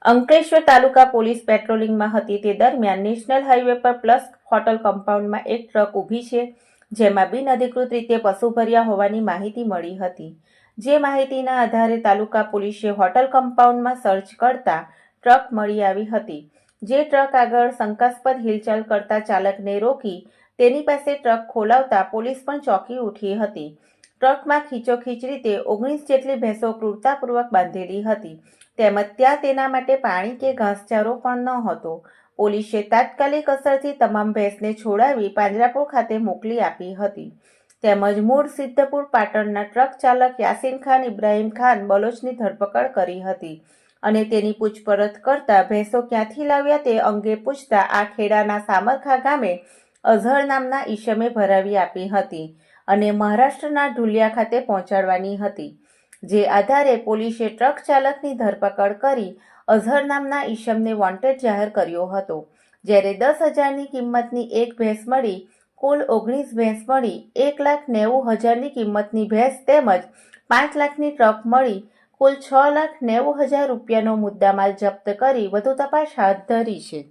અંકલેશ્વર તાલુકા police પેટ્રોલિંગમાં હતી તે દરમિયાન નેશનલ હાઈવે પર પ્લસ હોટલ કમ્પાઉન્ડમાં એક ટ્રક ઊભી છે, જેમાં બિનઅધિકૃત રીતે પશુ ભર્યા હોવાની માહિતી મળી હતી। જે માહિતીના આધારે તાલુકા પોલીસે હોટલ કમ્પાઉન્ડમાં સર્ચ કરતા ટ્રક મળી આવી હતી। જે ટ્રક આગળ શંકાસ્પદ હિલચાલ કરતા ચાલકને રોકી તેની પાસે ટ્રક ખોલાવતા પોલીસ પણ ચોંકી ઉઠી હતી। ટ્રકમાં ખીચોખીચ રીતે 19 જેટલી ભેંસો ક્રૂરતાપૂર્વક બાંધેલી હતી, તેમજ ત્યાં તેના માટે પાણી કે ઘાસચારો પણ ન હતો। પોલીસે તાત્કાલિક અસરથી તમામ ભેંસને છોડાવી પાંજરાપોળ ખાતે મોકલી આપી હતી, તેમજ મૂળ સિદ્ધપુર પાટણના ટ્રક ચાલક યાસીન ખાન ઇબ્રાહીમ ખાન બલોચની ધરપકડ કરી હતી અને તેની પૂછપરછ કરતા ભેંસો ક્યાંથી લાવ્યા તે અંગે પૂછતા આ ખેડાના સામરખા ગામે અઝહર નામના ઈસમે ભરાવી આપી હતી અને મહારાષ્ટ્રના ઢુલિયા ખાતે પહોંચાડવાની હતી। જે આધારે પોલીસે ટ્રક ચાલકની ધરપકડ કરી અઝહર નામના ઈસમને વોન્ટેડ જાહેર કર્યો હતો। જ્યારે 10,000ની કિંમતની એક ભેંસ મળી કુલ 19 ભેંસ મળી 1,90,000ની કિંમતની ભેંસ તેમજ 5 લાખની ટ્રક મળી કુલ 6,90,000 રૂપિયાનો મુદ્દામાલ જપ્ત કરી વધુ તપાસ હાથ ધરી છે।